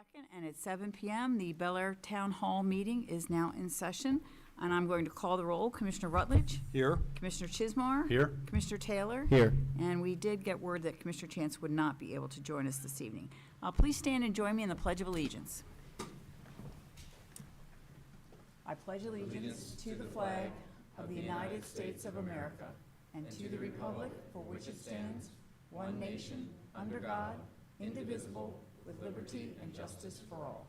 2nd, and it's 7 p.m. The Bel Air Town Hall meeting is now in session, and I'm going to call the roll. Commissioner Rutledge? Here. Commissioner Chismar? Here. Commissioner Taylor? Here. And we did get word that Commissioner Chance would not be able to join us this evening. Please stand and join me in the Pledge of Allegiance. I pledge allegiance to the flag of the United States of America and to the republic for which it stands, one nation, under God, indivisible, with liberty and justice for all.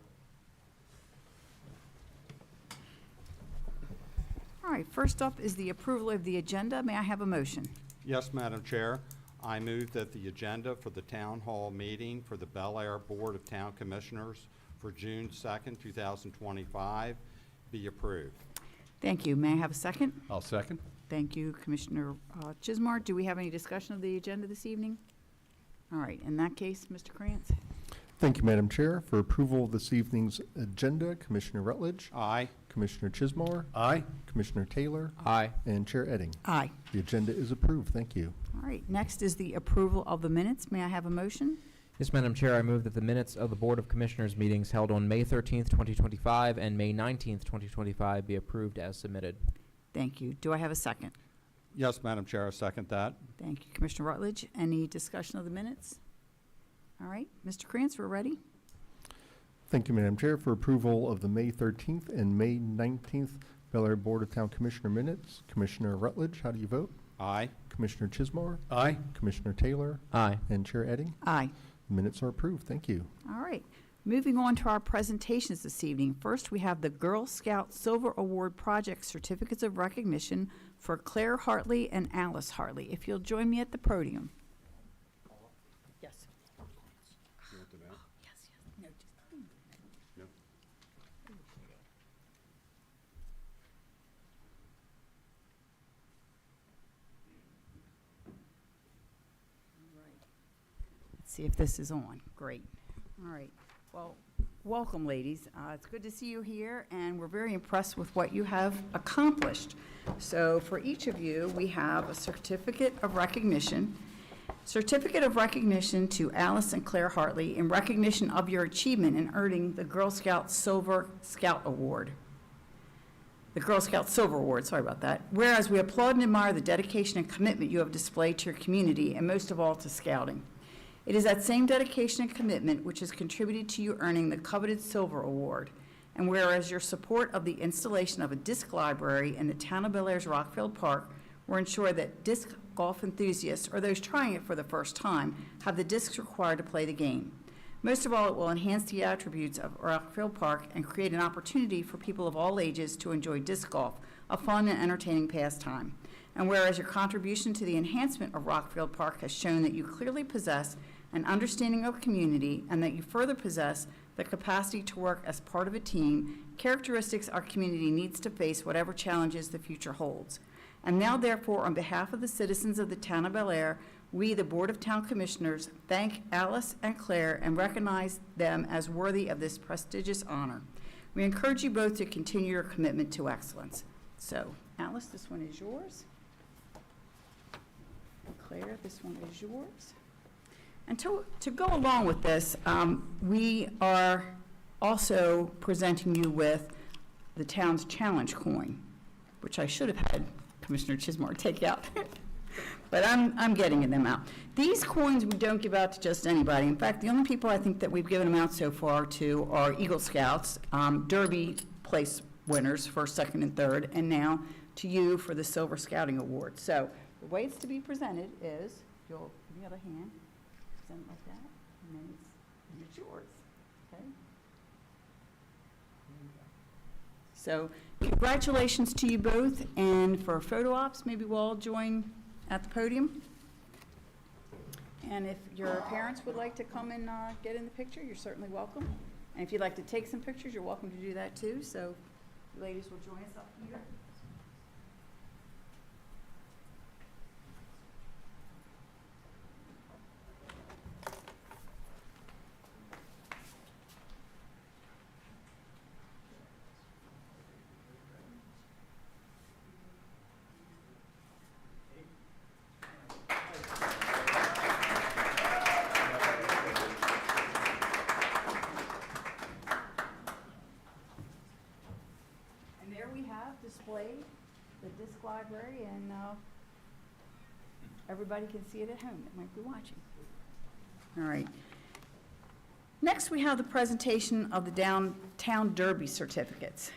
All right, first up is the approval of the agenda. May I have a motion? Yes, Madam Chair. I move that the agenda for the Town Hall meeting for the Bel Air Board of Town Commissioners for June 2nd, 2025 be approved. Thank you. May I have a second? I'll second. Thank you, Commissioner Chismar. Do we have any discussion of the agenda this evening? All right, in that case, Mr. Krantz. Thank you, Madam Chair. For approval of this evening's agenda, Commissioner Rutledge. Aye. Commissioner Chismar. Aye. Commissioner Taylor. Aye. And Chair Edding. Aye. The agenda is approved. Thank you. All right, next is the approval of the minutes. May I have a motion? Yes, Madam Chair, I move that the minutes of the Board of Commissioners meetings held on May 13th, 2025 and May 19th, 2025 be approved as submitted. Thank you. Do I have a second? Yes, Madam Chair, I second that. Thank you, Commissioner Rutledge. Any discussion of the minutes? All right, Mr. Krantz, we're ready. Thank you, Madam Chair. For approval of the May 13th and May 19th Bel Air Board of Town Commissioner minutes, Commissioner Rutledge, how do you vote? Aye. Commissioner Chismar. Aye. Commissioner Taylor. Aye. And Chair Edding. Aye. The minutes are approved. Thank you. All right. Moving on to our presentations this evening. First, we have the Girl Scout Silver Award Project Certificates of Recognition for Claire Hartley and Alice Hartley. If you'll join me at the podium. Yes. Yes, yes. No, just. Let's see if this is on. Great. All right. Well, welcome, ladies. It's good to see you here, and we're very impressed with what you have accomplished. So for each of you, we have a certificate of recognition. Certificate of recognition to Alice and Claire Hartley in recognition of your achievement in earning the Girl Scout Silver Scout Award. The Girl Scout Silver Award, sorry about that. Whereas we applaud and admire the dedication and commitment you have displayed to your community, and most of all to Scouting. It is that same dedication and commitment which has contributed to you earning the coveted Silver Award. And whereas your support of the installation of a disc library in the town of Bel Air's Rockfield Park will ensure that disc golf enthusiasts, or those trying it for the first time, have the discs required to play the game. Most of all, it will enhance the attributes of Rockfield Park and create an opportunity for people of all ages to enjoy disc golf, a fun and entertaining pastime. And whereas your contribution to the enhancement of Rockfield Park has shown that you clearly possess an understanding of community and that you further possess the capacity to work as part of a team, characteristics our community needs to face whatever challenges the future holds. And now, therefore, on behalf of the citizens of the town of Bel Air, we, the Board of Town Commissioners, thank Alice and Claire and recognize them as worthy of this prestigious honor. We encourage you both to continue your commitment to excellence. So, Alice, this one is yours. Claire, this one is yours. And to go along with this, we are also presenting you with the town's challenge coin, which I should have had Commissioner Chismar take out, but I'm getting them out. These coins we don't give out to just anybody. In fact, the only people I think that we've given them out so far to are Eagle Scouts, Derby place winners, first, second, and third, and now to you for the Silver Scouting Award. So the way it's to be presented is, you'll give me the other hand, present it like that, and then it's yours, okay? So congratulations to you both, and for photo ops, maybe we'll all join at the podium. And if your parents would like to come and get in the picture, you're certainly welcome. And if you'd like to take some pictures, you're welcome to do that too. So you ladies will join us up here. displayed, the disc library, and everybody can see it at home that might be watching. All right. Next, we have the presentation of the Downtown Derby certificates.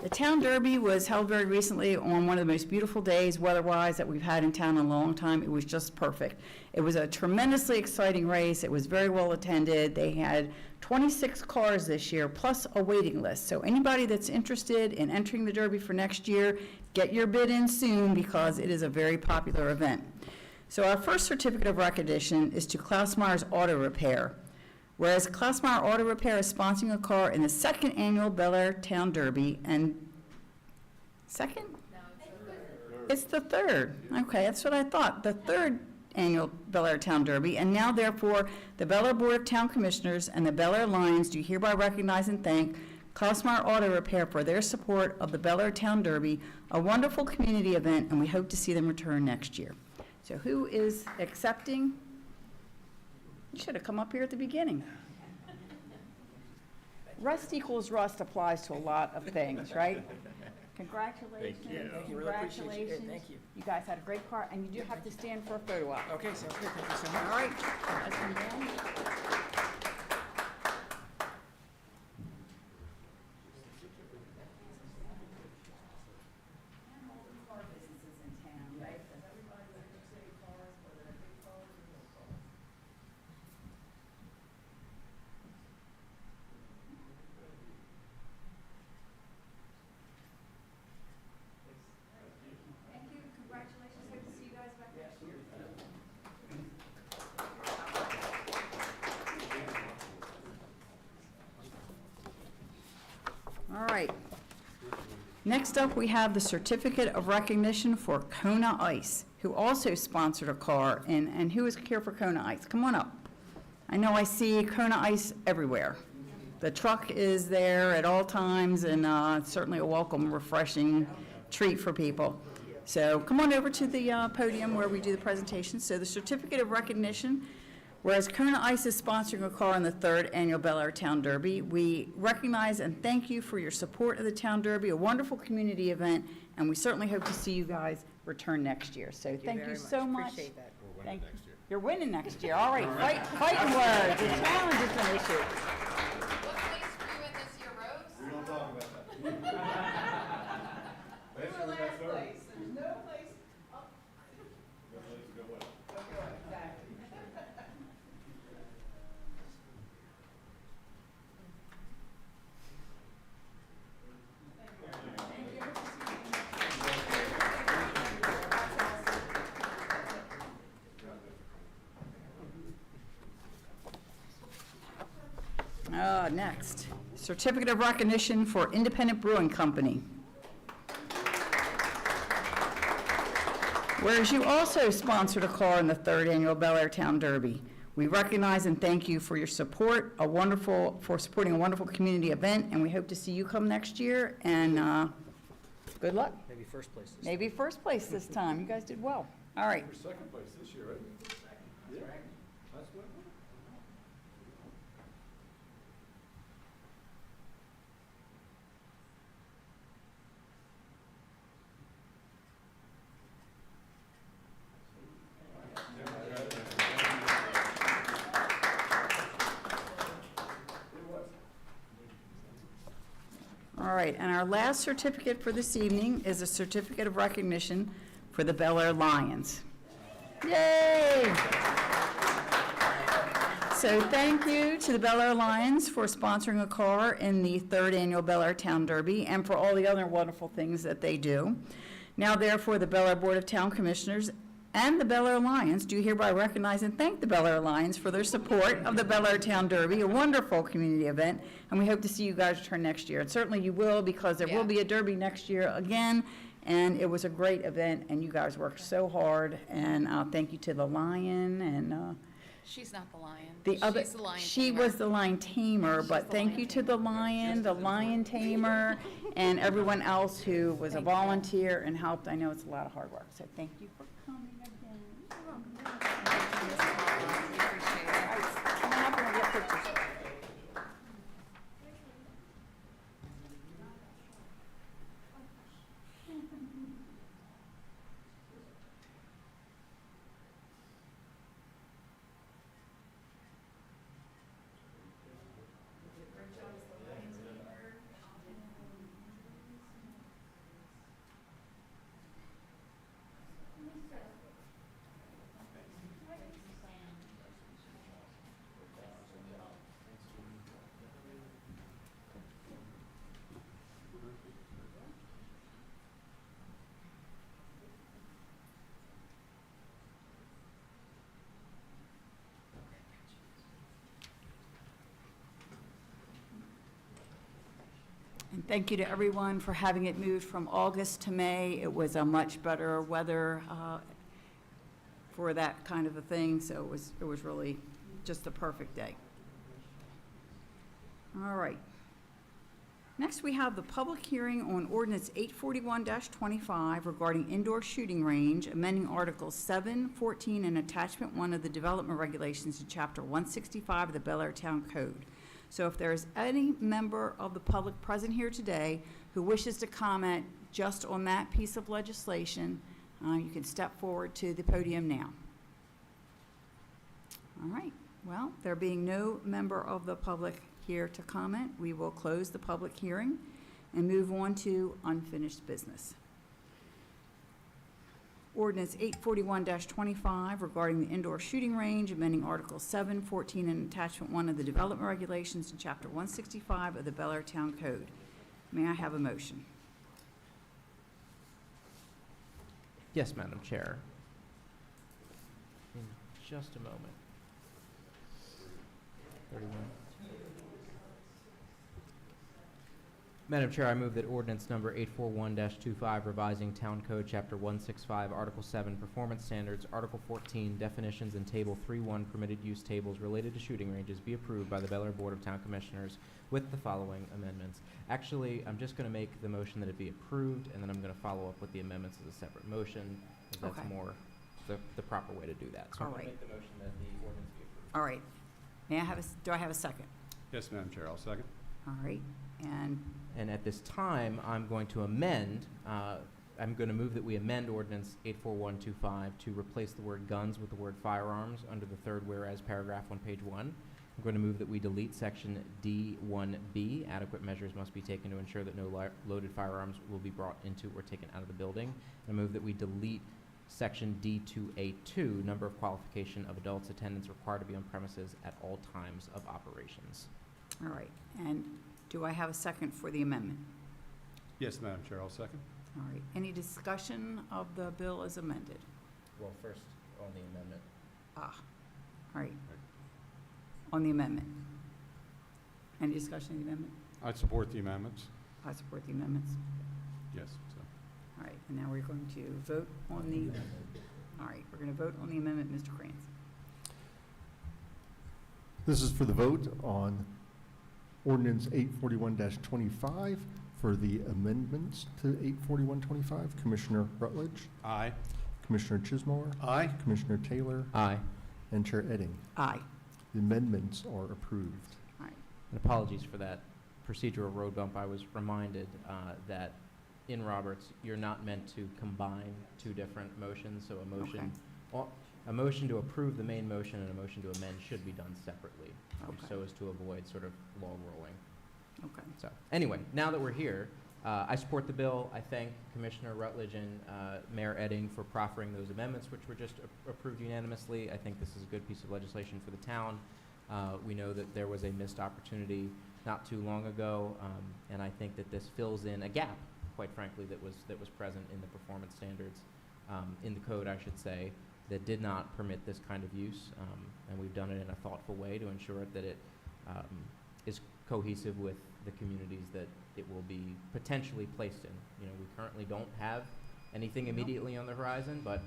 The Town Derby was held very recently on one of the most beautiful days, weather-wise, that we've had in town in a long time. It was just perfect. It was a tremendously exciting race. It was very well attended. They had 26 cars this year, plus a waiting list. So anybody that's interested in entering the Derby for next year, get your bid in soon because it is a very popular event. So our first certificate of recognition is to Klaus Myers Auto Repair. Whereas Klaus Meyer Auto Repair is sponsoring a car in the second annual Bel Air Town Derby, and second? No, it's the third. Okay, that's what I thought. The third annual Bel Air Town Derby, and now therefore, the Bel Air Board of Town Commissioners and the Bel Air Lions do hereby recognize and thank Klaus Meyer Auto Repair for their support of the Bel Air Town Derby, a wonderful community event, and we hope to see them return next year. So who is accepting? You should have come up here at the beginning. Rust equals rust applies to a lot of things, right? Congratulations. Thank you. Thank you. Really appreciate it. Congratulations. Thank you. You guys had a great car, and you do have to stand for a photo op. Okay, sounds good. Thank you so All much. right. Let's come down. Thank you. Congratulations. Hope to see you guys back next year. All right. Next up, we have the certificate of recognition for Kona Ice, who also sponsored a car. And who is here for Kona Ice? Come on up. I know I see Kona Ice everywhere. The truck is there at all times, and it's certainly a welcome, refreshing treat for people. So come on over to the podium where we do the presentation. So the certificate of recognition, whereas Kona Ice is sponsoring a car in the third annual Bel Air Town Derby, we recognize and thank you for your support of the Town Derby, a wonderful community event, and we certainly hope to see you guys return next year. So thank you so much. Appreciate that. Thank you. You're winning next year. All right, fighting words. The challenge is an issue. What place were you in this year, Rose? We don't talk about that. Last year we got third. There's no place. Let's go well. Exactly. Next, certificate of recognition for Independent Brewing Company. Whereas you also sponsored a car in the third annual Bel Air Town Derby, we recognize and thank you for your support, for supporting a wonderful community event, and we hope to see you come next year, and good luck. Maybe first place. Maybe first place this time. You guys did well. All right. We're second place this year, right? Yeah. That's what. All right, and our last certificate for this evening is a certificate of recognition for the Bel Air Lions. Yay! So thank you to the Bel Air Lions for sponsoring a car in the third annual Bel Air Town Derby and for all the other wonderful things that they do. Now therefore, the Bel Air Board of Town Commissioners and the Bel Air Lions do hereby recognize and thank the Bel Air Lions for their support of the Bel Air Town Derby, a wonderful community event, and we hope to see you guys return next year. And certainly you will, because there will be a Derby next year again, and it was a great event, and you guys worked so hard, and thank you to the Lion and She's not the lion. the other. She's the lion She tamer. was the Lion Tamer, She's but the thank Lion you to the Lion Tamer, and everyone else who was a Thank you. volunteer and helped. I know it's a lot of hard work, so thank you for coming again. You're welcome. And thank you to everyone for having it moved from August to May. It was a much better weather for that kind of a thing, so it was really just a perfect day. All right. Next, we have the public hearing on ordinance 841-25 regarding indoor shooting range, amending Articles 7, 14, and Attachment 1 of the Development Regulations to Chapter 165 of the Bel Air Town Code. So if there is any member of the public present here today who wishes to comment just on that piece of legislation, you can step forward to the podium now. All right. Well, there being no member of the public here to comment, we will close the public hearing and move on to unfinished business. Ordinance 841-25 regarding the indoor shooting range, amending Articles 7, 14, and Attachment 1 of the Development Regulations to Chapter 165 of the Bel Air Town Code. May I have a motion? Yes, Madam Chair. In just a moment. 31. Madam Chair, I move that ordinance number 841-25, revising Town Code Chapter 165, Article 7, Performance Standards, Article 14, Definitions, and Table 3.1, Permitted Use Tables related to shooting ranges be approved by the Bel Air Board of Town Commissioners with the following amendments. Actually, I'm just going to make the motion that it be approved, and then I'm going to follow up with the amendments as a separate motion, because that's Okay. more the proper way to do that. So I'm All going to right. make the motion that the ordinance be approved. All right. May I have do I have a second? Yes, Madam Chair, I'll second. All right. And at this time, I'm going to amend, I'm going to move that we amend ordinance 84125 to replace the word guns with the word firearms under the third whereas paragraph on page 1. I'm going to move that we delete section D1B, adequate measures must be taken to ensure that no loaded firearms will be brought into or taken out of the building. And I move that we delete section D2A2, number of qualification of adults, attendance required to be on premises at all times of operations. All right. And do I have a second for the amendment? Yes, Madam Chair, I'll second. All right. Any discussion of the bill as amended? Well, first on the amendment. All right. On the amendment. Any discussion of the amendment? I support the amendments. I support the amendments. Yes, so. All right. And now we're going to vote on the, all right, we're going to vote on the amendment, Mr. Kranz. This is for the vote on ordinance 841-25 for the amendments to 841-25. Commissioner Rutledge, Aye. Commissioner Chismore, Aye. Commissioner Taylor, Aye. and Chair Edding. Aye. The amendments are approved. All right. And apologies for that procedural road bump. I was reminded that in Roberts, you're not meant to combine two different motions, so a motion to approve the main motion and a motion to amend should be done separately, Okay. so as to avoid sort of log rolling. Okay. So, anyway, now that we're here, I support the bill. I thank Commissioner Rutledge and Mayor Edding for proffering those amendments, which were just approved unanimously. I think this is a good piece of legislation for the town. We know that there was a missed opportunity not too long ago, and I think that this fills in a gap, quite frankly, that was present in the performance standards, in the code, I should say, that did not permit this kind of use, and we've done it in a thoughtful way to ensure that it is cohesive with the communities that it will be potentially placed in. You know, we currently don't have anything immediately on the horizon, but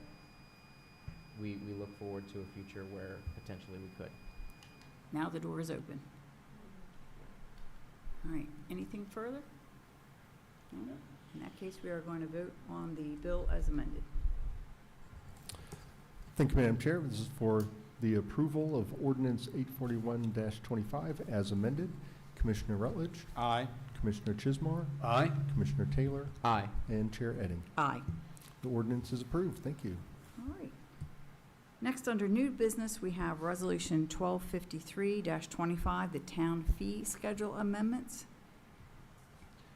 we look forward to a future where potentially we could. Now the door is open. All right. Anything further? No? In that case, we are going to vote on the bill as amended. Thank you, Madam Chair. This is for the approval of ordinance 841-25 as amended. Commissioner Rutledge, Aye. Commissioner Chismore, Aye. Commissioner Taylor, Aye. and Chair Edding. Aye. The ordinance is approved. Thank you. All right. Next, under new business, we have Resolution 1253-25, the town fee schedule amendments.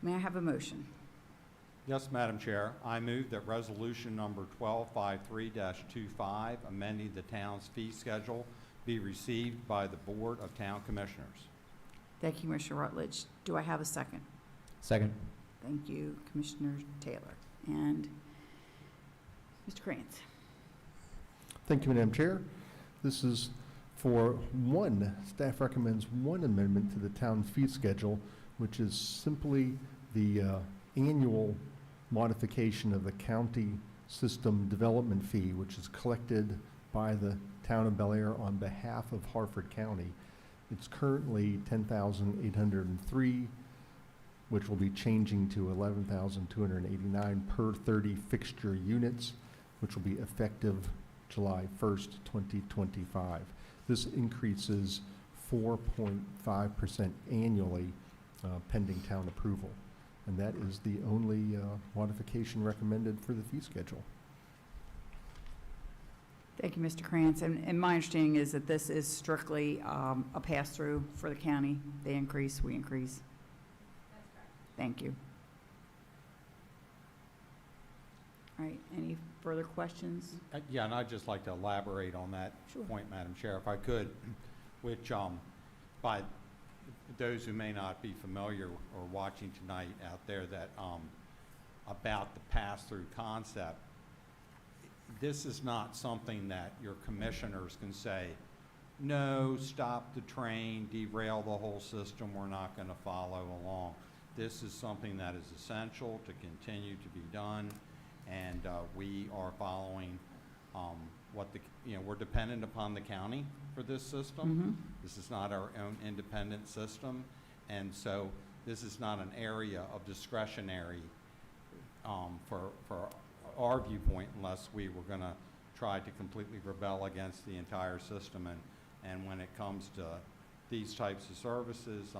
May I have a motion? Yes, Madam Chair. I move that resolution number 1253-25, amending the town's fee schedule, be received by the Board of Town Commissioners. Thank you, Commissioner Rutledge. Do I have a second? Second. Thank you, Commissioner Taylor. And Mr. Krantz. Thank you, Madam Chair. This is for staff recommends one amendment to the town fee schedule, which is simply the annual modification of the county system development fee, which is collected by the town of Bel Air on behalf of Harford County. It's currently $10,803, which will be changing to $11,289 per 30 fixture units, which will be effective July 1st, 2025. This increases 4.5% annually, pending town approval. And that is the only modification recommended for the fee schedule. Thank you, Mr. Krantz. And my understanding is that this is strictly a pass-through for the county. They increase, we increase. That's correct. Thank you. All right, any further questions? Yeah, and I'd just like to elaborate on that Sure. point, Madam Chair, if I could, which, by those who may not be familiar or watching tonight out there, that, about the pass-through concept, this is not something that your commissioners can say, no, stop the train, derail the whole system, we're not going to follow along. This is something that is essential to continue to be done, and we are following we're dependent upon the county for this system. This is not our own independent system, and so this is not an area of discretionary for our viewpoint, unless we were going to try to completely rebel against the entire system. And when it comes to these types of services,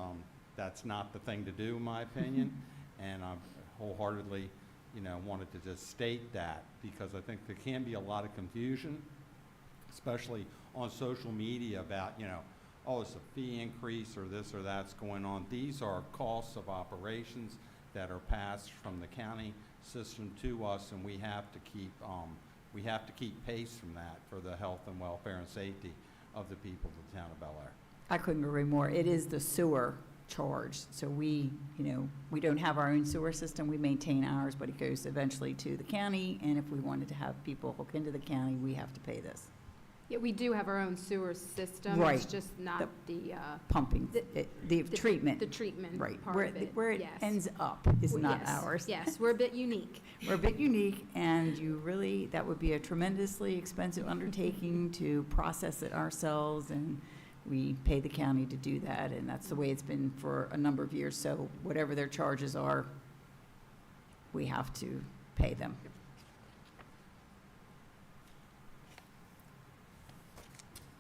that's not the thing to do, in my opinion. And I wholeheartedly, wanted to just state that, because I think there can be a lot of confusion, especially on social media about, oh, it's a fee increase or this or that's going on. These are costs of operations that are passed from the county system to us, and we have to keep pace from that for the health and welfare and safety of the people of the town of Bel Air. I couldn't agree more. It is the sewer charge. So we don't have our own sewer system. We maintain ours, but it goes eventually to the county. And if we wanted to have people hook into the county, we have to pay this. Yeah, we do have our own sewer system. Right. It's just not the Pumping, the treatment. The treatment Right. part Where of it. where it Yes. ends up is not Yes, ours. Yes, we're a bit unique. We're a bit unique, and that would be a tremendously expensive undertaking to process it ourselves, and we pay the county to do that, and that's the way it's been for a number of years. So whatever their charges are, we have to pay them.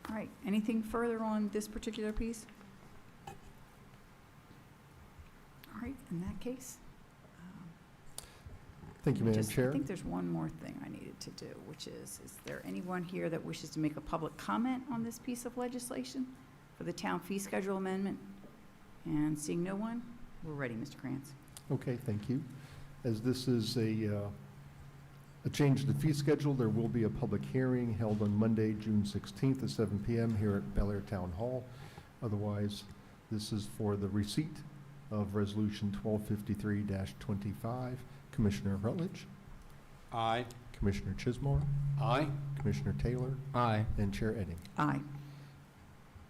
All right, anything further on this particular piece? All right, in that case. Thank you, Madam Chair. I think there's one more thing I needed to do, which is there anyone here that wishes to make a public comment on this piece of legislation for the town fee schedule amendment? And seeing no one, we're ready, Mr. Krantz. Okay, thank you. As this is a change to the fee schedule, there will be a public hearing held on Monday, June 16th at 7 p.m. here at Bel Air Town Hall. Otherwise, this is for the receipt of Resolution 1253-25. Commissioner Rutledge, Aye. Commissioner Chismore, Aye. Commissioner Taylor, Aye. and Chair Edding. Aye.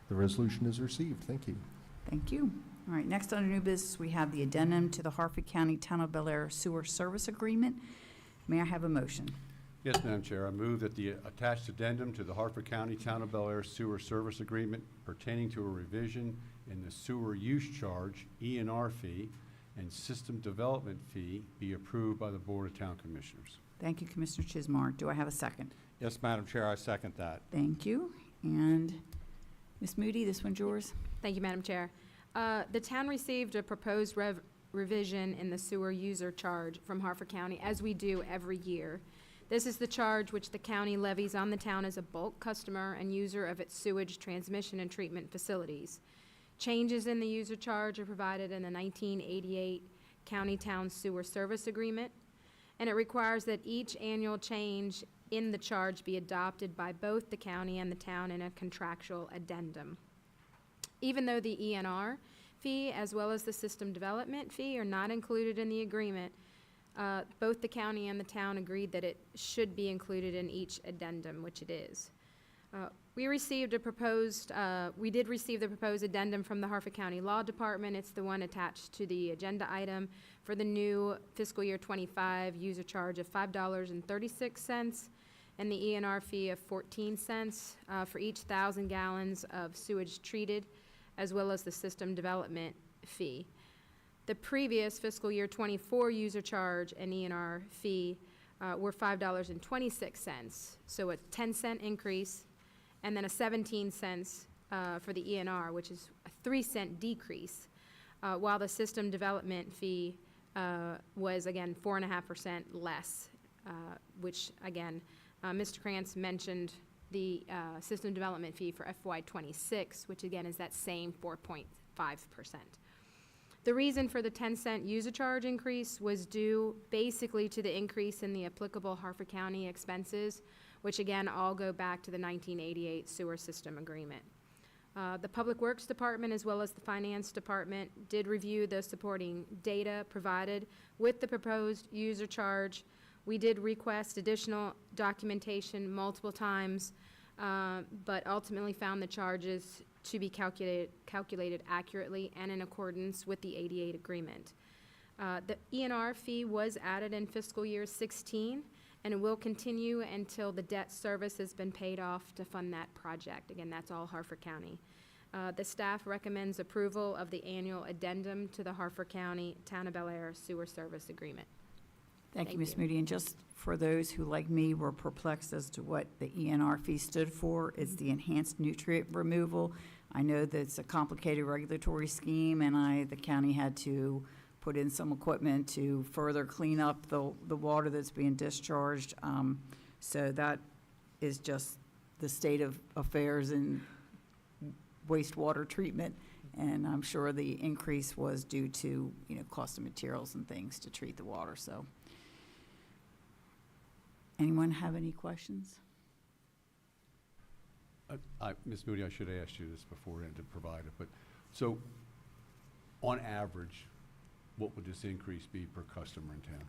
The resolution is received. Thank you. Thank you. All right, next under new business, we have the addendum to the Harford County Town of Bel Air Sewer Service Agreement. May I have a motion? Yes, Madam Chair, I move that the attached addendum to the Harford County Town of Bel Air Sewer Service Agreement pertaining to a revision in the sewer use charge, E&R fee, and system development fee be approved by the Board of Town Commissioners. Thank you, Commissioner Chismar. Do I have a second? Yes, Madam Chair, I second that. Thank you. And Ms. Moody, this one's yours. Thank you, Madam Chair. The town received a proposed revision in the sewer user charge from Harford County, as we do every year. This is the charge which the county levies on the town as a bulk customer and user of its sewage transmission and treatment facilities. Changes in the user charge are provided in the 1988 County-Town Sewer Service Agreement, and it requires that each annual change in the charge be adopted by both the county and the town in a contractual addendum. Even though the E&R fee as well as the system development fee are not included in the agreement, both the county and the town agreed that it should be included in each addendum, which it is. We received a proposed, we did receive the proposed addendum from the Harford County Law Department. It's the one attached to the agenda item for the new fiscal year '25 user charge of $5.36 and the ENR fee of 14 cents for each 1,000 gallons of sewage treated, as well as the system development fee. The previous fiscal year '24 user charge and ENR fee were $5.26, so a 10-cent increase, and then a 17 cents for the ENR, which is a 3-cent decrease, while the system development fee was, again, 4.5% less, which, again, Mr. Krantz mentioned the system development fee for FY '26, which, again, is that same 4.5%. The reason for the 10-cent user charge increase was due basically to the increase in the applicable Harford County expenses, which again all go back to the 1988 sewer system agreement. The Public Works Department as well as the Finance Department did review the supporting data provided with the proposed user charge. We did request additional documentation multiple times, but ultimately found the charges to be calculated accurately and in accordance with the 88 agreement. The ENR fee was added in fiscal year '16 and will continue until the debt service has been paid off to fund that project. Again, that's all Harford County. The staff recommends approval of the annual addendum to the Harford County Town of Bel Air Sewer Service Agreement. Thank you, Thank Ms. you. Moody. And just for those who, like me, were perplexed as to what the ENR fee stood for, it's the enhanced nutrient removal. I know that it's a complicated regulatory scheme, and the county had to put in some equipment to further clean up the water that's being discharged. So that is just the state of affairs in wastewater treatment. And I'm sure the increase was due to, cost of materials and things to treat the water, so. Anyone have any questions? Ms. Moody, I should have asked you this beforehand to provide it, but, so, on average, what would this increase be per customer in town?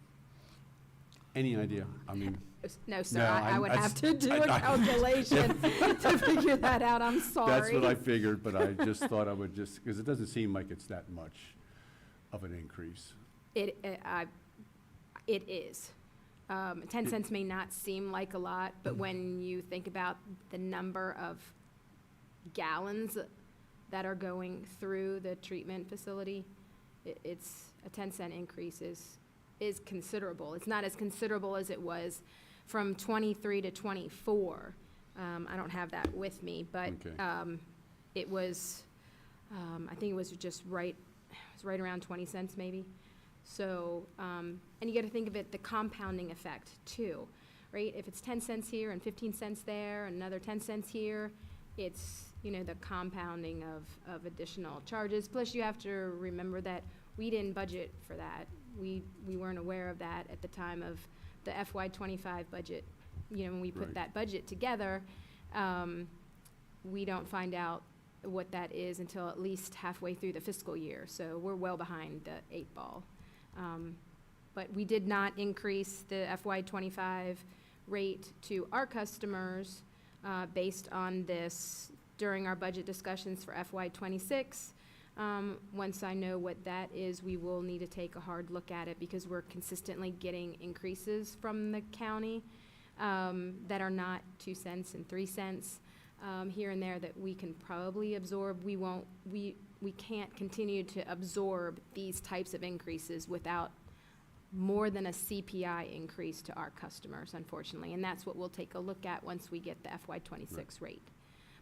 Any idea? I mean, No, sir, No, I would have to do a I- calculation to figure that out. I'm sorry. that's what I figured, but I just thought I would because it doesn't seem like it's that much of an increase. It is. 10 cents may not seem like a lot, but when you think about the number of gallons that are going through the treatment facility, it's a 10-cent increase is considerable. It's not as considerable as it was from '23 to '24. I don't have that with me, but Okay. it was, I think it was just right, it was right around 20 cents maybe. So, and you got to think of it, the compounding effect too, right? If it's 10 cents here and 15 cents there, another 10 cents here, it's, the compounding of additional charges. Plus, you have to remember that we didn't budget for that. We weren't aware of that at the time of the FY '25 budget. When we put Right. that budget together, we don't find out what that is until at least halfway through the fiscal year. So we're well behind the 8 ball. But we did not increase the FY '25 rate to our customers based on this during our budget discussions for FY '26. Once I know what that is, we will need to take a hard look at it because we're consistently getting increases from the county that are not 2 cents and 3 cents here and there that we can probably absorb. We can't continue to absorb these types of increases without more than a CPI increase to our customers, unfortunately. And that's what we'll take a look at once we get the FY '26 rate.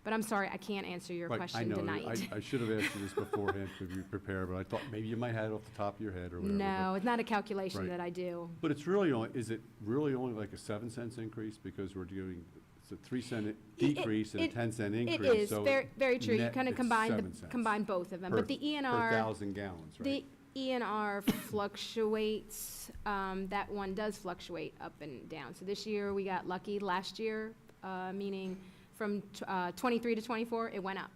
But I'm sorry, I can't answer your Right, question tonight. I know, I should have asked you this beforehand to be prepared, but I thought maybe you might have it off the top of your head or whatever. No, it's not a calculation Right. that I do. But it's really only, is it really only like a 7 cents increase because we're doing, it's a 3 cent decrease and a 10 cent increase? It is, so very, very true. You net, kind of it's combine, 7 cents combine both of them. per- But the Per ENR, 1,000 gallons, right? the ENR fluctuates, that one does fluctuate up and down. So this year, we got lucky. Last year, meaning from '23 to '24, it went up.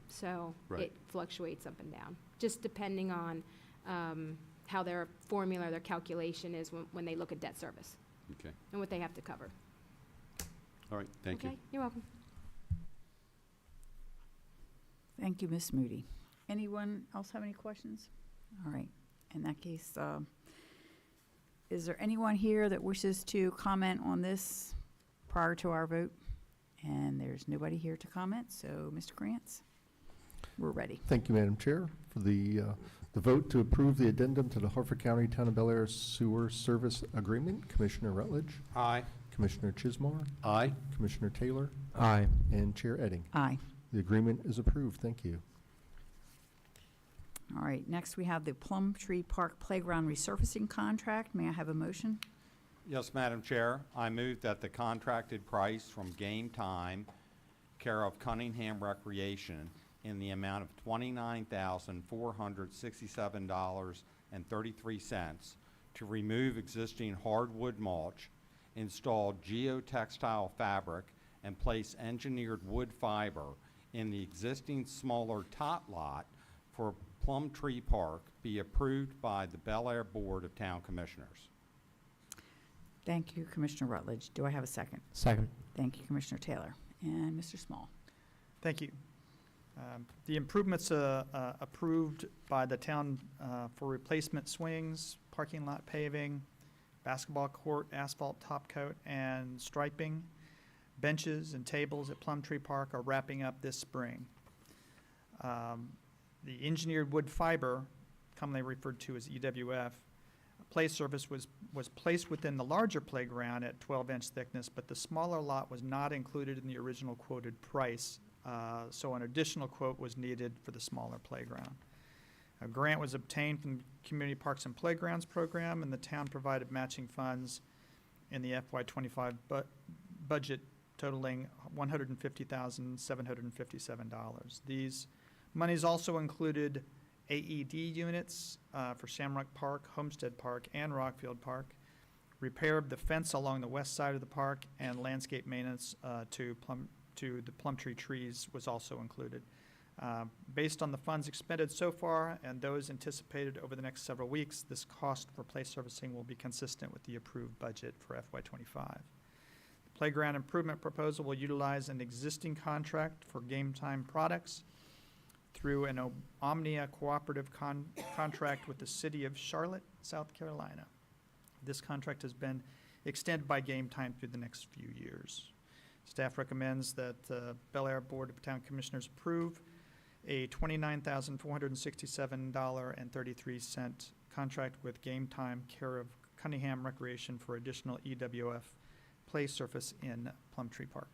So Right. it fluctuates up and down, just depending on how their formula, their calculation is when they look at debt service Okay, and what they have to cover. All right, thank you. Okay, you're welcome. Thank you, Ms. Moody. Anyone else have any questions? All right, in that case, is there anyone here that wishes to comment on this prior to our vote? And there's nobody here to comment, so Mr. Grants, we're ready. Thank you, Madam Chair. For the vote to approve the addendum to the Harford County Town of Bel Air Sewer Service Agreement, Commissioner Rutledge, Aye. Commissioner Chismar, Aye. Commissioner Taylor, Aye. and Chair Edding. Aye. The agreement is approved. Thank you. All right, next we have the Plum Tree Park Playground resurfacing contract. May I have a motion? Yes, Madam Chair. I move that the contracted price from Game Time, care of Cunningham Recreation, in the amount of $29,467.33 to remove existing hardwood mulch, install geotextile fabric, and place engineered wood fiber in the existing smaller tot lot for Plum Tree Park be approved by the Bel Air Board of Town Commissioners. Thank you, Commissioner Rutledge. Do I have a second? Second. Thank you, Commissioner Taylor. And Mr. Small. Thank you. The improvements approved by the town for replacement swings, parking lot paving, basketball court, asphalt top coat, and striping, benches and tables at Plum Tree Park are wrapping up this spring. The engineered wood fiber, commonly referred to as EWF, play surface was placed within the larger playground at 12-inch thickness, but the smaller lot was not included in the original quoted price, so an additional quote was needed for the smaller playground. A grant was obtained from the Community Parks and Playgrounds Program, and the town provided matching funds in the FY25 budget totaling $150,757. These monies also included AED units for Shamrock Park, Homestead Park, and Rockfield Park, repair of the fence along the west side of the park, and landscape maintenance to the plum tree trees was also included. Based on the funds expended so far and those anticipated over the next several weeks, this cost for play servicing will be consistent with the approved budget for FY25. The playground improvement proposal will utilize an existing contract for Game Time products through an Omnia cooperative contract with the City of Charlotte, South Carolina. This contract has been extended by Game Time through the next few years. Staff recommends that the Bel Air Board of Town Commissioners approve a $29,467.33 contract with Game Time, care of Cunningham Recreation, for additional EWF play surface in Plum Tree Park.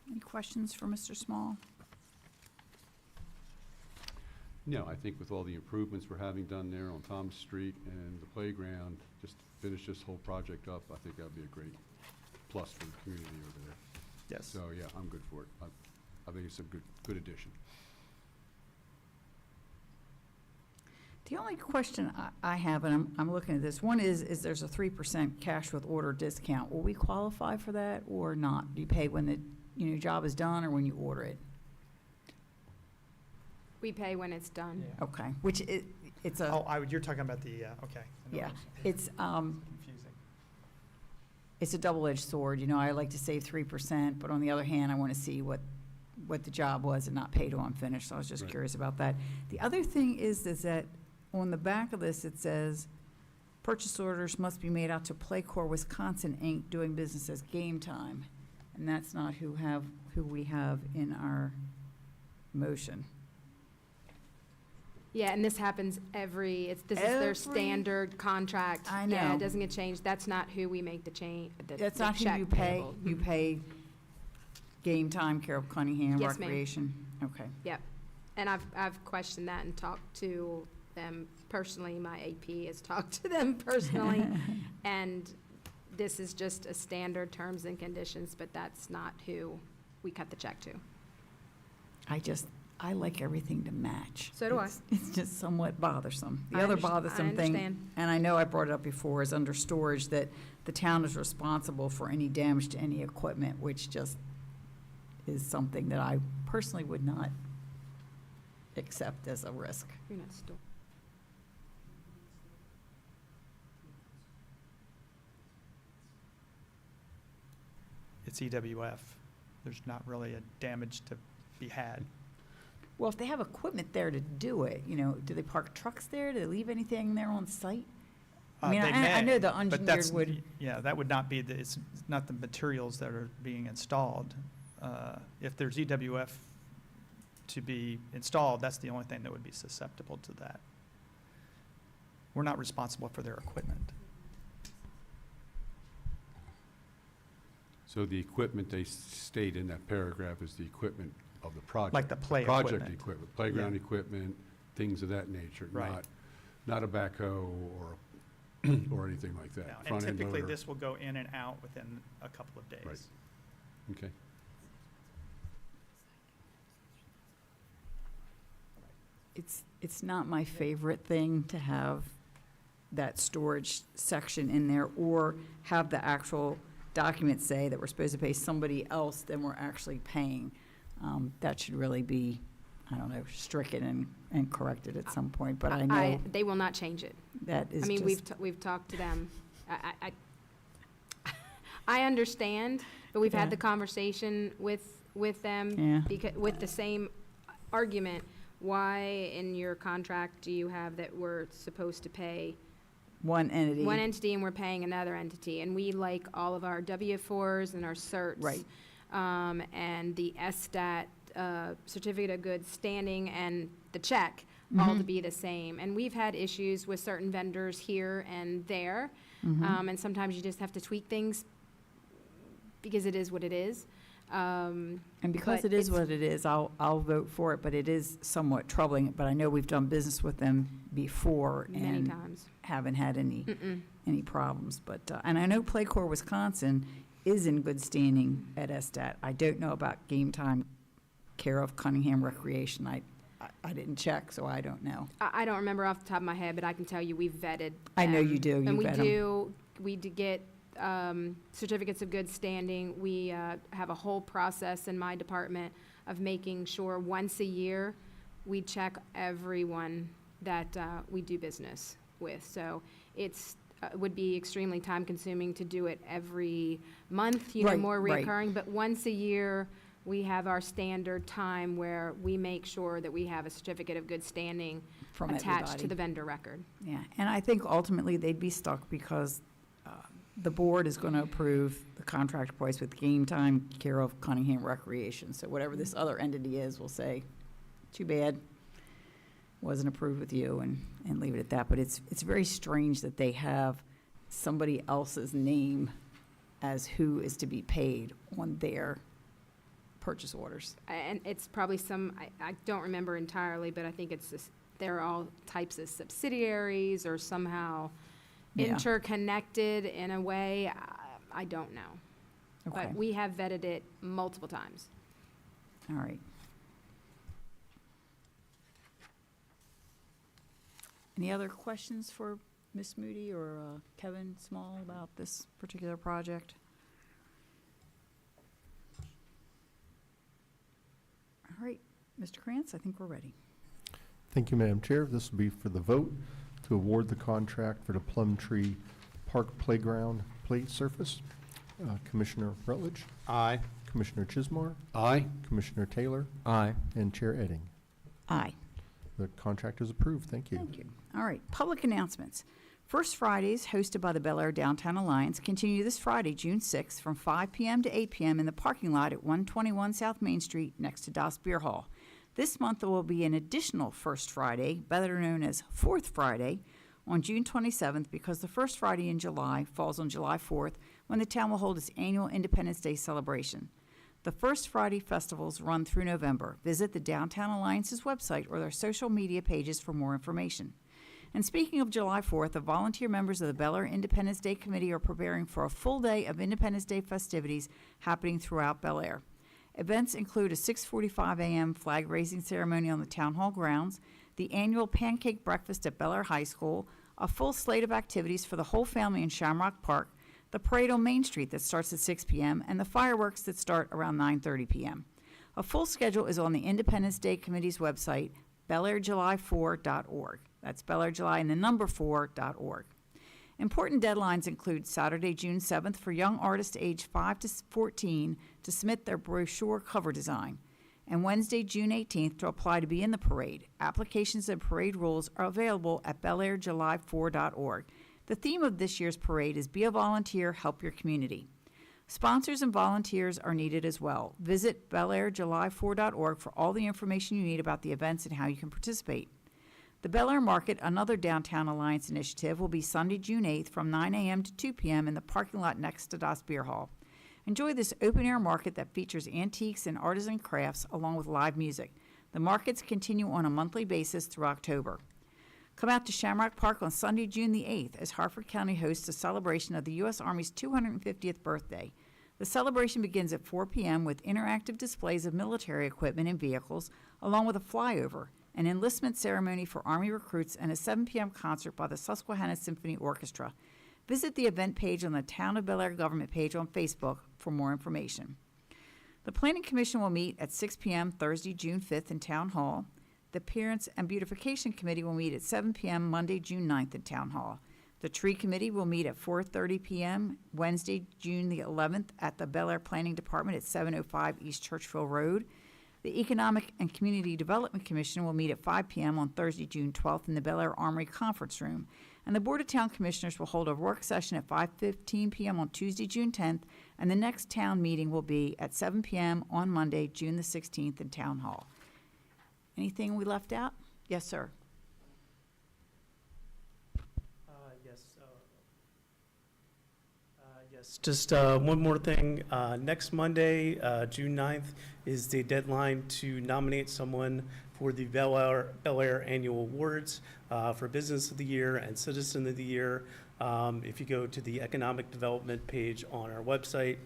Any questions for Mr. Small? No, I think with all the improvements we're having done there on Thomas Street and the playground, just to finish this whole project up, I think that would be a great plus for the community over there. Yes. So, yeah, I'm good for it. I think it's a good addition. The only question I have, and I'm looking at this, one is there's a 3% cash with order discount. Will we qualify for that or not? Do you pay when the job is done or when you order it? We pay when it's done. Okay, which it's a, Oh, you're talking about the, okay. I know yeah, what it's confusing. it's a double-edged sword. I like to save 3%, but on the other hand, I want to see what the job was and not pay till I'm finished. So I was just Right. curious about that. The other thing is that on the back of this, it says purchase orders must be made out to Playcore Wisconsin Inc. doing business as Game Time, and that's not who we have in our motion. Yeah, and this happens this is their Every- standard contract. I Yeah, know. it doesn't get changed. That's not who we make the change, That's the not who check you pay. payable. You pay Game Time, care of Cunningham Yes, ma'am. Recreation. Okay. Yep. And I've questioned that and talked to them personally. My AP has talked to them personally. And this is just a standard terms and conditions, but that's not who we cut the check to. I like everything to match. So do I. It's just somewhat bothersome. The I other underst- bothersome I thing, understand. and I know I brought it up before, is under storage, that the town is responsible for any damage to any equipment, which just is something that I personally would not accept as a risk. You're not still. it's EWF. There's not really a damage to be had. Well, if they have equipment there to do it, do they park trucks there? Do they leave anything there on site? I mean, They I know may, the but engineer that's- would, Yeah, that would not be, it's not the materials that are being installed. If there's EWF to be installed, that's the only thing that would be susceptible to that. We're not responsible for their equipment. So the equipment they state in that paragraph is the equipment of the project. Like the play Project equipment. equipment, playground Yeah. equipment, things of that nature, Right. not a backhoe or anything like that. Yeah, And Front-end typically, loader. this will go in and out within a couple of days. Right. Okay. it's not my favorite thing to have that storage section in there or have the actual document say that we're supposed to pay somebody else than we're actually paying. That should really be, I don't know, stricken and corrected at some point, but I know They will not change it. that is I mean, just, we've talked to them. I understand, but we've Yeah. had the conversation with them. Yeah. Because, with the same argument, why in your contract do you have that we're supposed to pay one entity. one entity and we're paying another entity? And we like all of our W-4s and our certs. Right. And the SSTAT, certificate of good standing and the check, all to be the same. And we've had issues with certain vendors here and there. And sometimes you just have to tweak things because it is what it is. And because but it is it's- what it is, I'll vote for it, but it is somewhat troubling. But I know we've done business with them before Many and times. haven't had Mm-mm. any problems. But, and I know Playcore Wisconsin is in good standing at SSTAT. I don't know about Game Time care of Cunningham Recreation. I didn't check, so I don't know. I don't remember off the top of my head, but I can tell you we've vetted. I know them. you do. You And vet 'em. we do get certificates of good standing. We have a whole process in my department of making sure once a year, we check everyone that we do business with. So it's, would be extremely time-consuming to do it every month, Right, more right. reoccurring. But once a year, we have our standard time where we make sure that we have a certificate of good standing From attached to everybody. the vendor record. Yeah, and I think ultimately they'd be stuck because the board is going to approve the contract price with Game Time care of Cunningham Recreation. So whatever this other entity is will say, too bad, wasn't approved with you, and leave it at that. But it's very strange that they have somebody else's name as who is to be paid on their purchase orders. And it's probably I don't remember entirely, but I think it's this, they're all types of subsidiaries or somehow Yeah. interconnected in a way. I don't know. Okay, But we have vetted it multiple times. all right. Any other questions for Ms. Moody or Kevin Small about this particular project? All right, Mr. Krantz, I think we're ready. Thank you, Madam Chair. This will be for the vote to award the contract for the Plumtree Park Playground play surface. Commissioner Rutledge, Aye. Commissioner Chismar, Aye. Commissioner Taylor, Aye. and Chair Edding. Aye. The contract is approved. Thank you. Thank you. All right, public announcements. First Fridays, hosted by the Bel Air Downtown Alliance, continue this Friday, June 6th, from 5 p.m. to 8 p.m. in the parking lot at 121 South Main Street, next to Das Beer Hall. This month, there will be an additional First Friday, better known as Fourth Friday, on June 27th, because the first Friday in July falls on July 4th, when the town will hold its annual Independence Day celebration. The First Friday festivals run through November. Visit the Downtown Alliance's website or their social media pages for more information. And speaking of July 4th, the volunteer members of the Bel Air Independence Day Committee are preparing for a full day of Independence Day festivities happening throughout Bel Air. Events include a 6:45 a.m. flag-raising ceremony on the Town Hall grounds, the annual pancake breakfast at Bel Air High School, a full slate of activities for the whole family in Shamrock Park, the parade on Main Street that starts at 6 p.m., and the fireworks that start around 9:30 p.m. A full schedule is on the Independence Day Committee's website, belairjuly4.org. That's Bel Air July and the number 4.org. Important deadlines include Saturday, June 7th for young artists aged 5 to 14 to submit their brochure cover design, and Wednesday, June 18th to apply to be in the parade. Applications and parade rules are available at belairjuly4.org. The theme of this year's parade is Be a Volunteer, Help Your Community. Sponsors and volunteers are needed as well. Visit belairjuly4.org for all the information you need about the events and how you can participate. The Bel Air Market, another Downtown Alliance initiative, will be Sunday, June 8th from 9 a.m. to 2 p.m. in the parking lot next to Das Beer Hall. Enjoy this open-air market that features antiques and artisan crafts along with live music. The markets continue on a monthly basis through October. Come out to Shamrock Park on Sunday, June the 8th, as Harford County hosts a celebration of the U.S. Army's 250th birthday. The celebration begins at 4 p.m. with interactive displays of military equipment and vehicles, along with a flyover, an enlistment ceremony for Army recruits, and a 7 p.m. concert by the Susquehanna Symphony Orchestra. Visit the event page on the Town of Bel Air government page on Facebook for more information. The Planning Commission will meet at 6 p.m. Thursday, June 5th in Town Hall. The Appearance and Beautification Committee will meet at 7 p.m. Monday, June 9th in Town Hall. The Tree Committee will meet at 4:30 p.m. Wednesday, June the 11th at the Bel Air Planning Department at 705 East Churchville Road. The Economic and Community Development Commission will meet at 5 p.m. on Thursday, June 12th in the Bel Air Armory Conference Room. And the Board of Town Commissioners will hold a work session at 5:15 p.m. on Tuesday, June 10th, and the next town meeting will be at 7 p.m. on Monday, June the 16th in Town Hall. Anything we left out? Yes, sir. Yes, just one more thing. Next Monday, June 9th, is the deadline to nominate someone for the Bel Air Annual Awards for Business of the Year and Citizen of the Year. If you go to the Economic Development page on our website,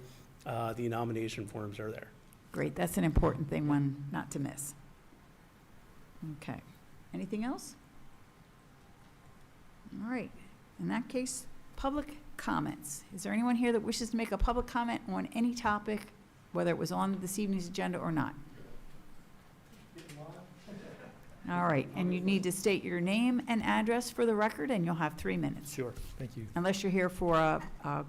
the nomination forms are there. Great, that's an important thing, one not to miss. Okay, anything else? All right, in that case, public comments. Is there anyone here that wishes to make a public comment on any topic, whether it was on this evening's agenda or not? All right, and you need to state your name and address for the record, and you'll have 3 minutes. Sure, thank you. Unless you're here for a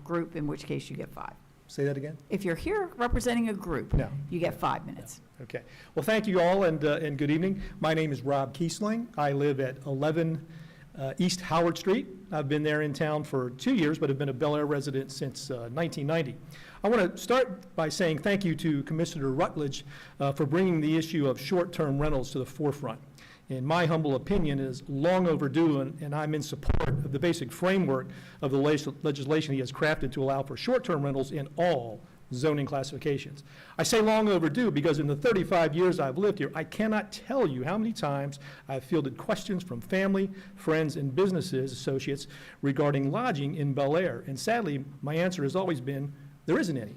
group, in which case you get 5. Say that again? If you're here representing a group, No. you get 5 minutes. Okay. Well, thank you all, and good evening. My name is Rob Kiesling. I live at 11 East Howard Street. I've been there in town for 2 years, but have been a Bel Air resident since 1990. I want to start by saying thank you to Commissioner Rutledge for bringing the issue of short-term rentals to the forefront. In my humble opinion, is long overdue, and I'm in support of the basic framework of the legislation he has crafted to allow for short-term rentals in all zoning classifications. I say long overdue because in the 35 years I've lived here, I cannot tell you how many times I've fielded questions from family, friends, and businesses associates regarding lodging in Bel Air, and sadly, my answer has always been, there isn't any.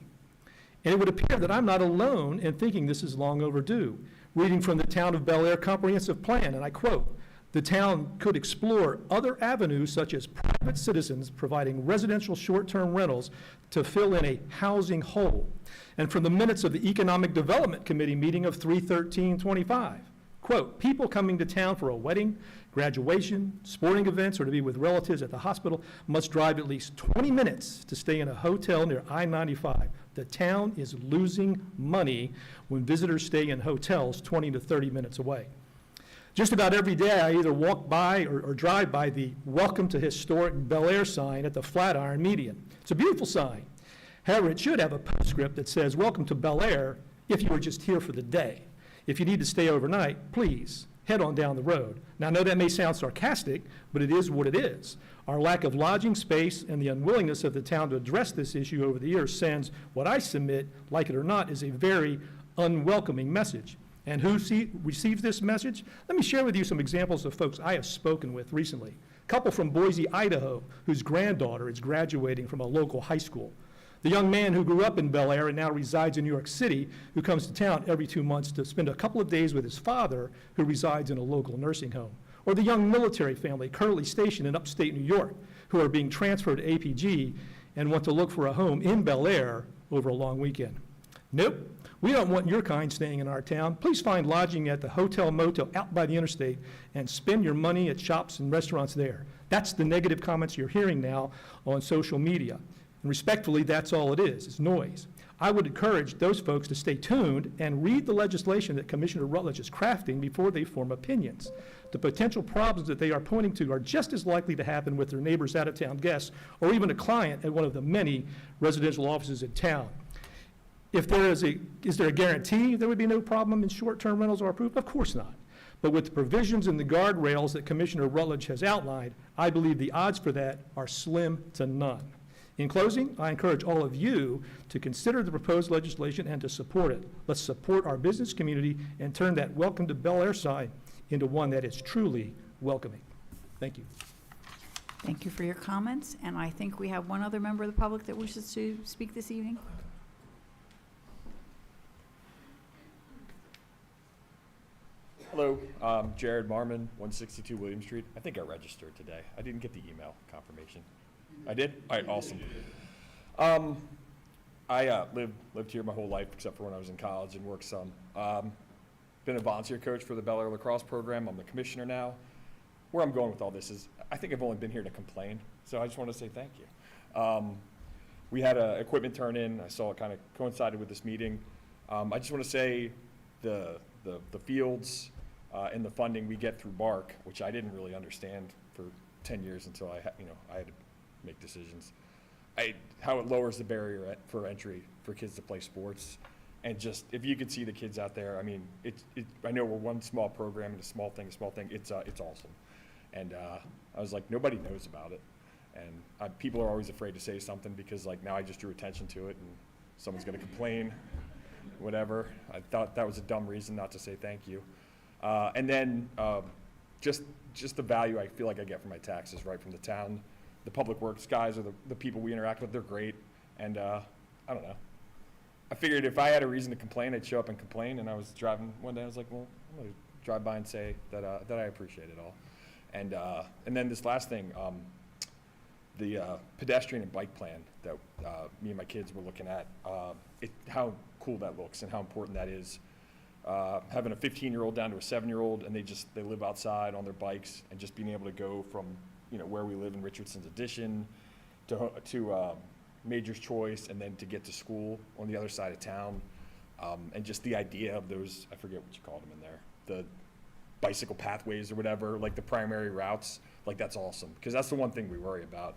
And it would appear that I'm not alone in thinking this is long overdue. Reading from the Town of Bel Air Comprehensive Plan, and I quote, "The town could explore other avenues such as private citizens providing residential short-term rentals to fill in a housing hole." And from the minutes of the Economic Development Committee meeting of 3/13/25, quote, "People coming to town for a wedding, graduation, sporting events, or to be with relatives at the hospital must drive at least 20 minutes to stay in a hotel near I-95. The town is losing money when visitors stay in hotels 20 to 30 minutes away." Just about every day, I either walk by or drive by the "Welcome to Historic Bel Air" sign at the Flatiron Median. It's a beautiful sign. However, it should have a postscript that says, "Welcome to Bel Air if you were just here for the day. If you need to stay overnight, please head on down the road." Now, I know that may sound sarcastic, but it is what it is. Our lack of lodging space and the unwillingness of the town to address this issue over the years sends what I submit, like it or not, is a very unwelcoming message. And who receives this message? Let me share with you some examples of folks I have spoken with recently. A couple from Boise, Idaho, whose granddaughter is graduating from a local high school. The young man who grew up in Bel Air and now resides in New York City, who comes to town every 2 months to spend a couple of days with his father, who resides in a local nursing home. Or the young military family currently stationed in upstate New York, who are being transferred to APG and want to look for a home in Bel Air over a long weekend. Nope, We don't want your kind staying in our town. Please find lodging at the Hotel Motel out by the interstate and spend your money at shops and restaurants there. That's the negative comments you're hearing now on social media. And respectfully, that's all it is, it's noise. I would encourage those folks to stay tuned and read the legislation that Commissioner Rutledge is crafting before they form opinions. The potential problems that they are pointing to are just as likely to happen with their neighbors' out-of-town guests or even a client at one of the many residential offices in town. Is there a guarantee there would be no problem in short-term rentals are approved? Of course not. But with the provisions and the guardrails that Commissioner Rutledge has outlined, I believe the odds for that are slim to none. In closing, I encourage all of you to consider the proposed legislation and to support it. Let's support our business community and turn that welcome to Bel Air sign into one that is truly welcoming. Thank you. Thank you for your comments, and I think we have one other member of the public that wishes to speak this evening. Hello, Jared Marmon, 162 William Street. I think I registered today. I didn't get the email confirmation. I did? All right, awesome. I lived here my whole life except for when I was in college and worked some. Been a volunteer coach for the Bel Air lacrosse program. I'm the commissioner now. Where I'm going with all this is I think I've only been here to complain, so I just want to say thank you. We had an equipment turn in. I saw it kind of coincided with this meeting. I just want to say the fields and the funding we get through BARC, which I didn't really understand for 10 years until I had to make decisions. How it lowers the barrier for entry for kids to play sports. And just, if you could see the kids out there, I mean, I know we're one small program and a small thing, it's awesome. And I was like, nobody knows about it. And people are always afraid to say something because like now I just drew attention to it and someone's gonna complain, whatever. I thought that was a dumb reason not to say thank you. And then just the value I feel like I get from my taxes, right, from the town. The public works guys are the people we interact with, they're great. And I don't know. I figured if I had a reason to complain, I'd show up and complain. And I was driving one day, I was like, well, I'm gonna drive by and say that I appreciate it all. And then this last thing, the pedestrian and bike plan that me and my kids were looking at, how cool that looks and how important that is. Having a 15-year-old down to a 7-year-old, and they live outside on their bikes, and just being able to go from where we live in Richardson's Addition to Major's Choice, and then to get to school on the other side of town, and just the idea of those, I forget what you called them in there, the bicycle pathways or whatever, like the primary routes, like that's awesome, because that's the one thing we worry about.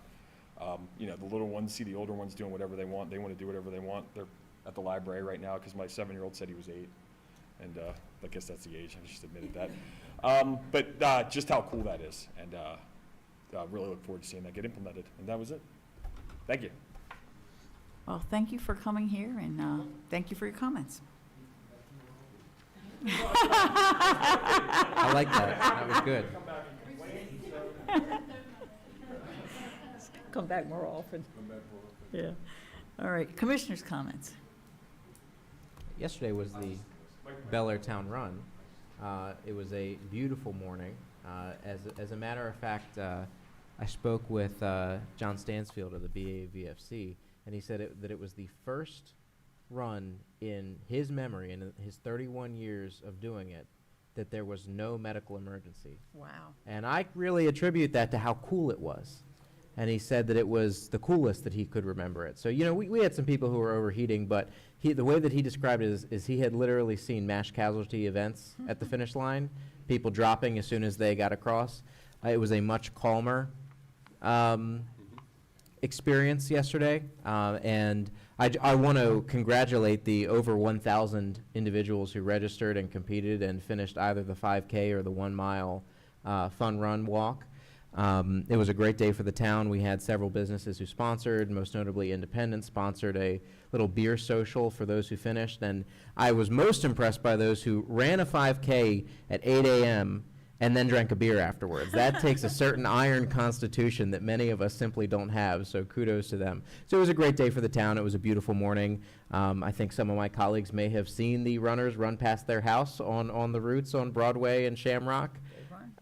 The little ones see the older ones doing whatever they want. They want to do whatever they want. They're at the library right now because my 7-year-old said he was 8. And I guess that's the age, I just admitted that. But just how cool that is. And I really look forward to seeing that get implemented. And that was it. Thank you. Well, thank you for coming here, and thank you for your comments. I like that. That was good. Come back more often. Yeah. All right, commissioners' comments. Yesterday was the Bel Air Town Run. It was a beautiful morning. As a matter of fact, I spoke with John Stansfield of the BAVFC, and he said that it was the first run in his memory, in his 31 years of doing it, that there was no medical emergency. Wow. And I really attribute that to how cool it was. And he said that it was the coolest that he could remember it. So, we had some people who were overheating, but the way that he described it is he had literally seen mass casualty events at the finish line, people dropping as soon as they got across. It was a much calmer experience yesterday. And I want to congratulate the over 1,000 individuals who registered and competed and finished either the 5K or the 1 mile fun run walk. It was a great day for the town. We had several businesses who sponsored, most notably Independence sponsored a little beer social for those who finished. And I was most impressed by those who ran a 5K at 8 a.m. and then drank a beer afterwards. That takes a certain iron constitution that many of us simply don't have, so kudos to them. So it was a great day for the town. It was a beautiful morning. I think some of my colleagues may have seen the runners run past their house on the routes on Broadway and Shamrock.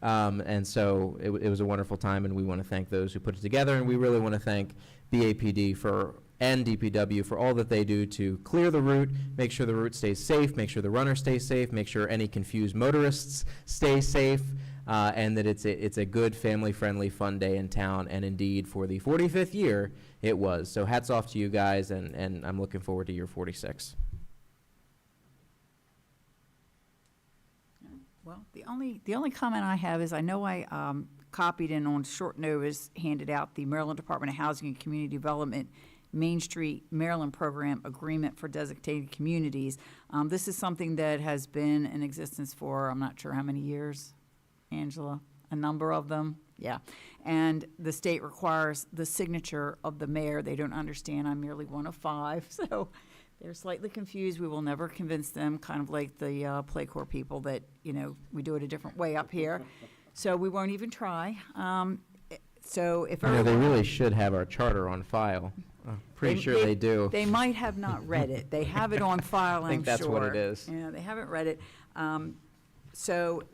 And so it was a wonderful time, and we want to thank those who put it together, and we really want to thank BAPD for and DPW for all that they do to clear the route, make sure the route stays safe, make sure the runner stays safe, make sure any confused motorists stay safe, and that it's a good, family-friendly, fun day in town. And indeed, for the 45th year, it was. So hats off to you guys, and I'm looking forward to year 46. Well, the only comment I have is I know I copied and on short notice handed out the Maryland Department of Housing and Community Development Main Street Maryland Program Agreement for Designated Communities. This is something that has been in existence for, I'm not sure how many years, Angela, a number of them, yeah. And the state requires the signature of the mayor. They don't understand I'm merely one of 5, so they're slightly confused. We will never convince them, kind of like the Play Corps people, that, you know, we do it a different way up here. So we won't even try. So if You know, they everyone- really should have our charter on file. I'm pretty sure they do. They might have not read it. They have it on file, I'm sure. I think that's what it is. Yeah, they haven't read it. So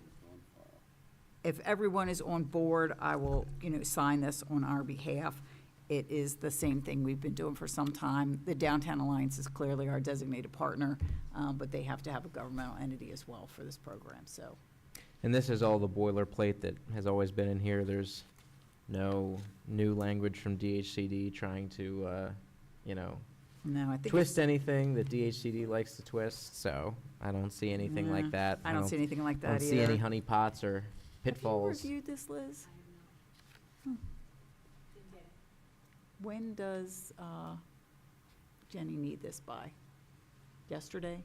if everyone is on board, I will, you know, sign this on our behalf. It is the same thing we've been doing for some time. The Downtown Alliance is clearly our designated partner, but they have to have a governmental entity as well for this program, so. And this is all the boilerplate that has always been in here. There's no new language from DHCD trying to, No, I think twist anything that DHCD likes to twist, so I don't see anything Yeah, like that. I don't see anything like I that don't either. see any honeypots or pitfalls. Have you reviewed this, Liz? When does Jenny need this by? Yesterday?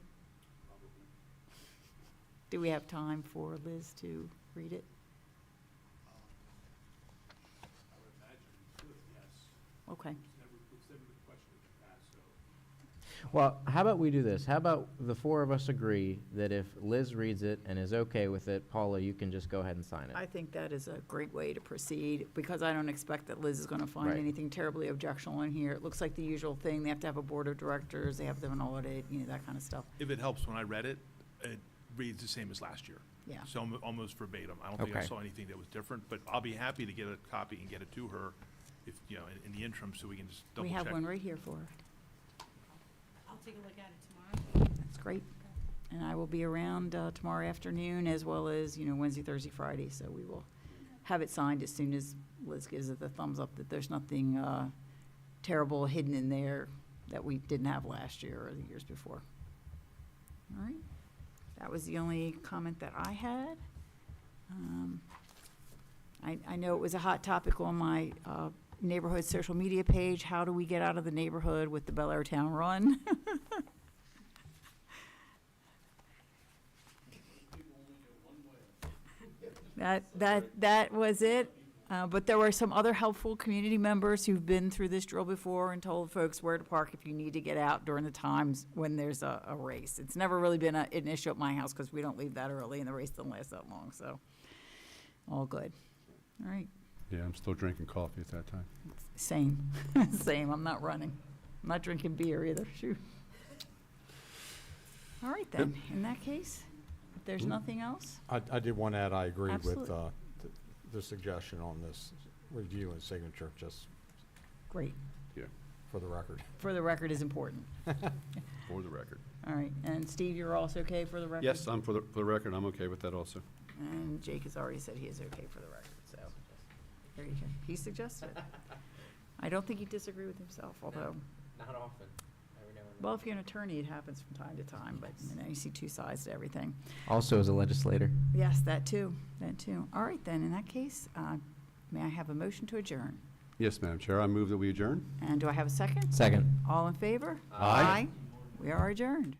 Do we have time for Liz to read it? Okay. Well, how about we do this? How about the 4 of us agree that if Liz reads it and is okay with it, Paula, you can just go ahead and sign it. I think that is a great way to proceed, because I don't expect that Liz is going to find Right. anything terribly objectionable in here. It looks like the usual thing. They have to have a board of directors, they have to have an audit, you know, that kind of stuff. If it helps, when I read it, it reads the same as last year. Yeah. So almost verbatim. I don't think I Okay. saw anything that was different, but I'll be happy to get a copy and get it to her if, you know, in the interim, so we can just double We check. have one right here for her. I'll take a look at it tomorrow. That's great. And I will be around tomorrow afternoon, as well as, you know, Wednesday, Thursday, Friday, so we will have it signed as soon as Liz gives it the thumbs up that there's nothing terrible hidden in there that we didn't have last year or the years before. All right. That was the only comment that I had. I know it was a hot topic on my neighborhood social media page. How do we get out of the neighborhood with the Bel Air Town Run? That was it. But there were some other helpful community members who've been through this drill before and told folks where to park if you need to get out during the times when there's a race. It's never really been an issue at my house because we don't leave that early and the race doesn't last that long, so all good. All right, Yeah, I'm still drinking coffee at that time. same, same. I'm not running. I'm not drinking beer either, shoot. All right then, in that case, if there's nothing else, I did want to add, I agree with Absolutely. the suggestion on this review and signature, just great. for the record. For the record is important. For the record. All right, and Steve, you're also okay for the record? Yes, I'm for the record, I'm okay with that also. And Jake has already said he is okay for the record, so there you go. He suggested it. I don't think he'd disagree with himself, although, Not often. Every now and then. well, if you're an attorney, it happens from time to time, but, you know, you see two sides to everything. Also as a legislator. Yes, that too, that too. All right, then, in that case, may I have a motion to adjourn? Yes, Madam Chair, I move that we adjourn. And do I have a second? Second. All in favor? Aye. We are adjourned.